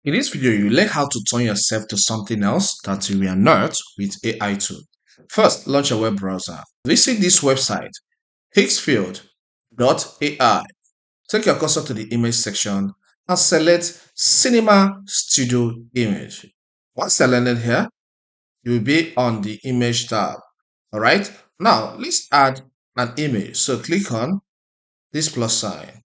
In this video, you learn how to turn yourself to something else that you are not with AI tool. First, launch a web browser. Visit this website, Higgsfield AI. Take your cursor to the image section and select Cinema Studio Image. Once you're landed here, you will be on the image tab. Alright, now let's add an image. So click on this plus sign.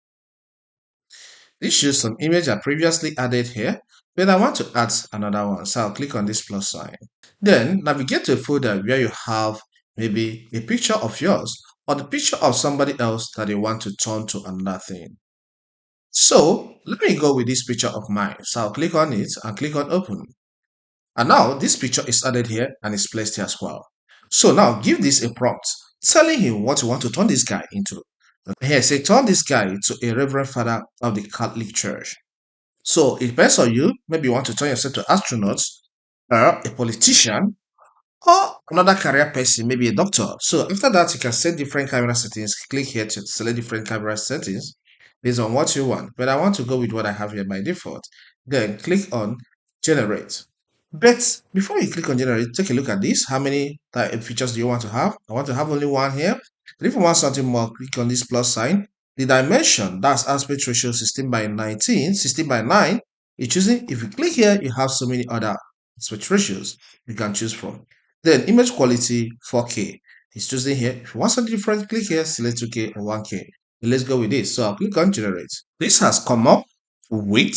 This shows some image I previously added here, but I want to add another one. So I'll click on this plus sign. Then navigate to a folder where you have maybe a picture of yours or the picture of somebody else that you want to turn to another thing. So let me go with this picture of mine. So I'll click on it and click on open. And now this picture is added here and is placed here as well. So now give this a prompt telling him what you want to turn this guy into. Here, say turn this guy to a reverend father of the Catholic Church. So it depends on you. Maybe you want to turn yourself to astronauts, a politician, or another career person, maybe a doctor. So after that, you can set different camera settings. Click here to select different camera settings based on what you want. But I want to go with what I have here by default. Then click on generate. But before you click on generate, take a look at this. How many features do you want to have? I want to have only one here. And if you want something more, click on this plus sign. The dimension, that's aspect ratio 16:19, 16:9. You're choosing, if you click here, you have so many other aspect ratios you can choose from. Then image quality 4K. It's choosing here. If you want something different, click here, select 2K or 1K. Let's go with this. So I'll click on generate. This has come up with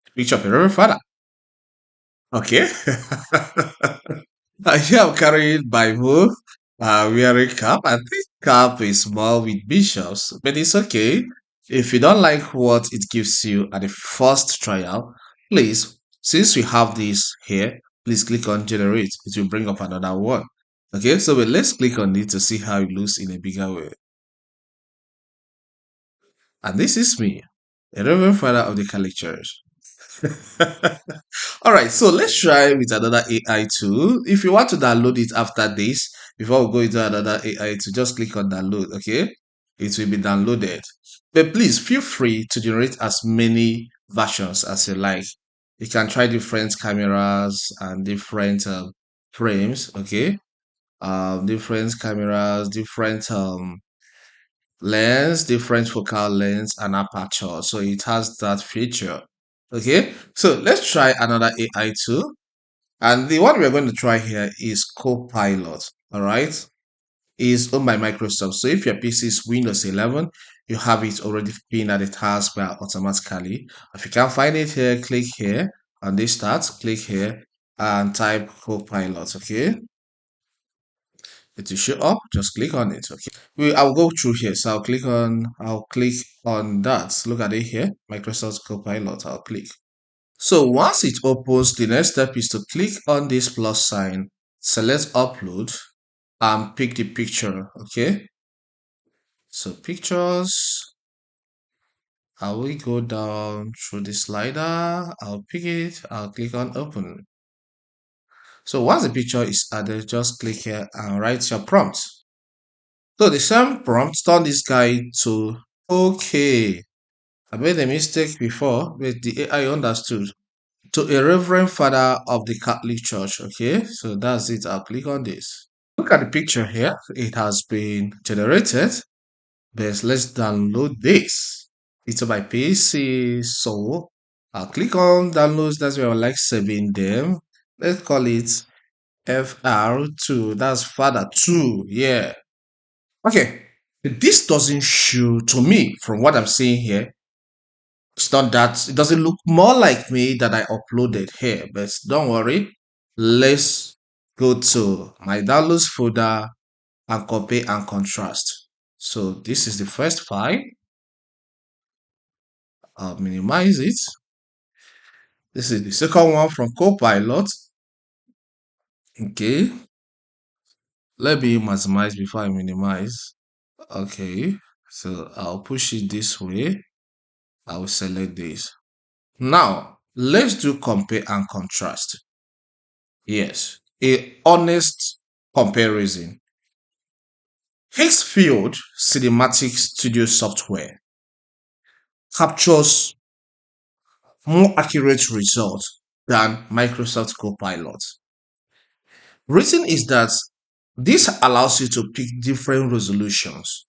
a picture of a Reverend Father. Okay. Here I'm carrying Bible, wearing cap. I think cap is more with bishops, but it's okay. If you don't like what it gives you at the first trial, please, since we have this here, please click on generate. It will bring up another one. Okay, so let's click on it to see how it looks in a bigger way. And this is me, a Reverend Father of the Catholic Church. All right, so let's try with another AI tool. If you want to download it after this, before we go into another AI tool, just click on download, okay? It will be downloaded. But please feel free to generate as many versions as you like. You can try different cameras and different frames, okay? Different cameras, different lens, different focal length and aperture. So it has that feature. Okay, so let's try another AI tool. And the one we're going to try here is Copilot. All right, is owned by Microsoft. So if your PC is Windows 11, you have it already pinned at the taskbar automatically. If you can't find it here, click here on this start, click here and type Copilot. Okay, it will show up. Just click on it. Okay, I'll go through here. So I'll click on that. Look at it here, Microsoft Copilot. I'll click. So once it opens, the next step is to click on this plus sign, select upload and pick the picture. Okay, so pictures, I will go down through the slider, I'll pick it, I'll click on open. So once the picture is added, just click here and write your prompt. So the same prompt, turn this guy to okay. I made a mistake before, but the AI understood. To a reverend father of the Catholic Church. Okay, so that's it. I'll click on this. Look at the picture here. It has been generated. But let's download this. It's on my PC. So I'll click on downloads. That's where I like saving them. Let's call it FR2. That's Father 2. Yeah. Okay. This doesn't show to me from what I'm seeing here. It's not that, it doesn't look more like me that I uploaded here, but don't worry. Let's go to my downloads folder and compare and contrast. So this is the first file. I'll minimize it. This is the second one from Copilot. Okay. Let me maximize before I minimize. Okay. So I'll push it this way. I will select this. Now, let's do compare and contrast. Yes, a honest comparison. Higgsfield Cinematic Studio software captures more accurate results than Microsoft Copilot. Reason is that this allows you to pick different resolutions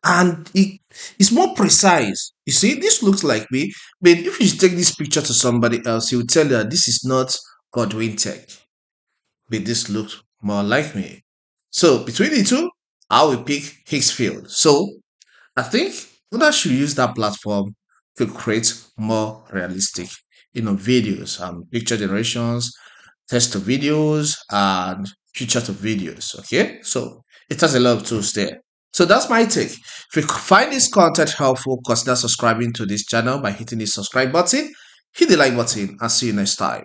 and it's more precise. You see, this looks like me, but if you take this picture to somebody else, he will tell you that this is not Godwin Tech, but this looks more like me. So between the two, I will pick Higgsfield. So I think others should use that platform to create more realistic, videos and picture generations, text to videos, and picture to videos. Okay, so it has a lot of tools there. So that's my take. If you find this content helpful, consider subscribing to this channel by hitting the subscribe button, hit the like button, and see you next time.